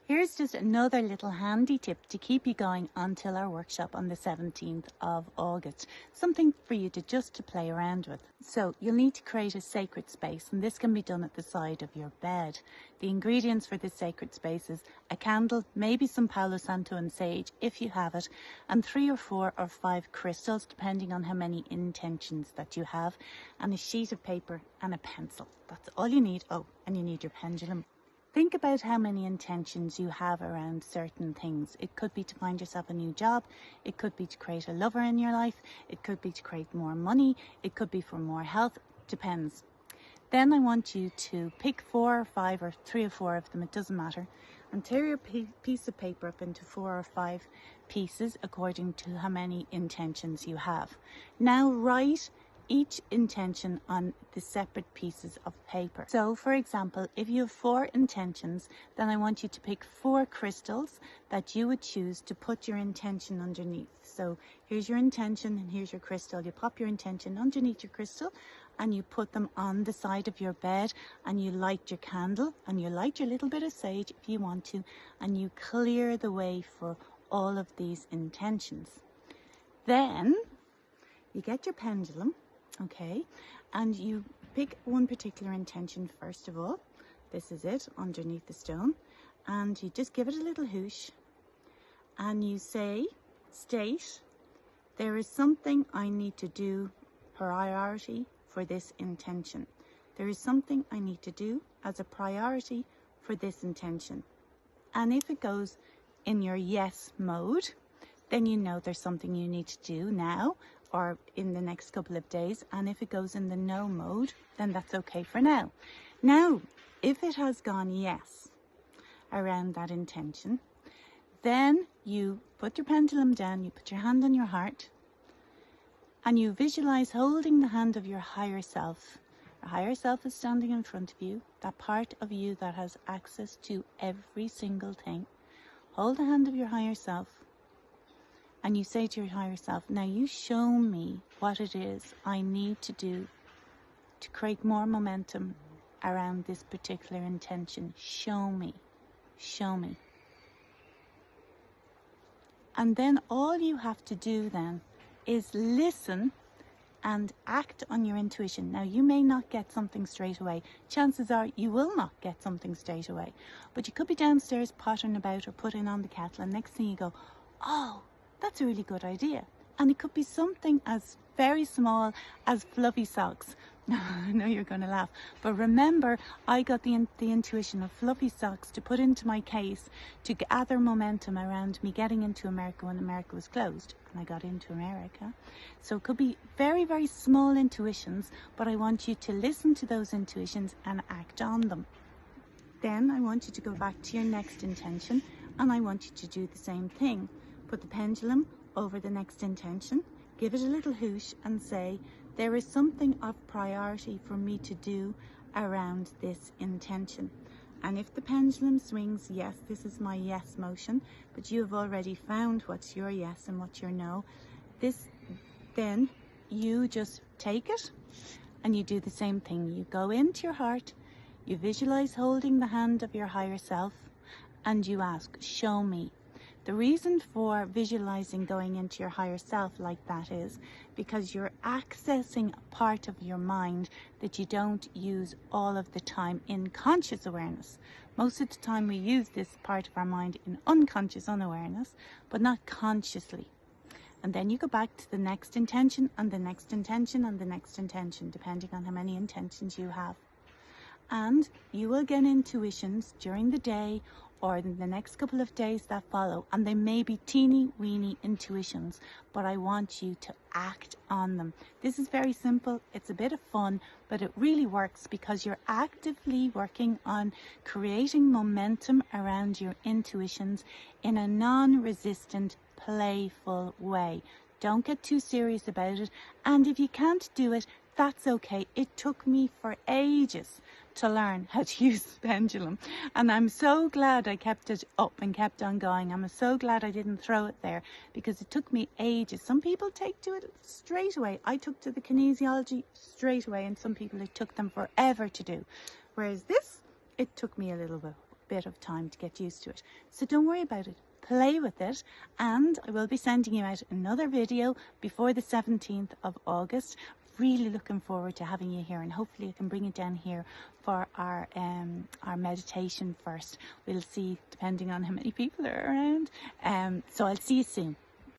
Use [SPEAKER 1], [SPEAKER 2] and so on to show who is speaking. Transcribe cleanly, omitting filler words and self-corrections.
[SPEAKER 1] Here's just another little handy tip to keep you going until our workshop on the 17th of August. Something for you to play around with. So you'll need to create a sacred space, and this can be done at the side of your bed. The ingredients for this sacred space is a candle, maybe some Palo Santo and sage if you have it, and 3 or 4 or 5 crystals depending on how many intentions that you have, and a sheet of paper and a pencil. That's all you need. Oh, and you need your pendulum. Think about how many intentions you have around certain things. It could be to find yourself a new job. It could be to create a lover in your life. It could be to create more money. It could be for more health. Depends. Then I want you to pick 4 or 5 or 3 or 4 of them, it doesn't matter, and tear your piece of paper up into 4 or 5 pieces according to how many intentions you have. Now write each intention on the separate pieces of paper. So for example, if you have 4 intentions, then I want you to pick 4 crystals that you would choose to put your intention underneath. So here's your intention and here's your crystal. You pop your intention underneath your crystal and you put them on the side of your bed, and you light your candle and you light your little bit of sage if you want to, and you clear the way for all of these intentions. Then you get your pendulum. Okay, and you pick one particular intention first of all. This is it, underneath the stone, and you just give it a little whoosh and you state, there is something I need to do, priority for this intention. There is something I need to do as a priority for this intention. And if it goes in your yes mode, then you know there's something you need to do now or in the next couple of days. And if it goes in the no mode, then that's okay for now. Now, if it has gone yes around that intention, then you put your pendulum down, you put your hand on your heart, and you visualize holding the hand of your higher self. Your higher self is standing in front of you, that part of you that has access to every single thing. Hold the hand of your higher self. And you say to your higher self, now you show me what it is I need to do to create more momentum around this particular intention. Show me. Show me. And then all you have to do then is listen and act on your intuition. Now, you may not get something straight away. Chances are you will not get something straight away. But you could be downstairs pottering about or putting on the kettle, and next thing you go, oh, that's a really good idea. And it could be something as very small as fluffy socks. I know you're going to laugh, but remember, I got the intuition of fluffy socks to put into my case to gather momentum around me getting into America when America was closed. And I got into America. So it could be very, very small intuitions, but I want you to listen to those intuitions and act on them. Then I want you to go back to your next intention, and I want you to do the same thing. Put the pendulum over the next intention, give it a little whoosh and say, there is something of priority for me to do around this intention. And if the pendulum swings, yes, this is my yes motion, but you have already found what's your yes and what's your no. Then you just take it and you do the same thing. You go into your heart, you visualize holding the hand of your higher self, and you ask, show me. The reason for visualizing going into your higher self like that is because you're accessing a part of your mind that you don't use all of the time in conscious awareness. Most of the time we use this part of our mind in unconscious unawareness, but not consciously. And then you go back to the next intention and the next intention and the next intention, depending on how many intentions you have. And you will get intuitions during the day or in the next couple of days that follow, and they may be teeny weeny intuitions, but I want you to act on them. This is very simple, it's a bit of fun, but it really works because you're actively working on creating momentum around your intuitions in a non-resistant, playful way. Don't get too serious about it, and if you can't do it, that's okay. It took me for ages to learn how to use the pendulum, and I'm so glad I kept it up and kept on going. I'm so glad I didn't throw it there because it took me ages. Some people take to it straight away. I took to the kinesiology straight away, and some people it took them forever to do, whereas this, it took me a little bit of time to get used to it. So don't worry about it. Play with it, and I will be sending you out another video before the 17th of August. Really looking forward to having you here, and hopefully I can bring you down here for our meditation first. We'll see, depending on how many people are around. So I'll see you soon.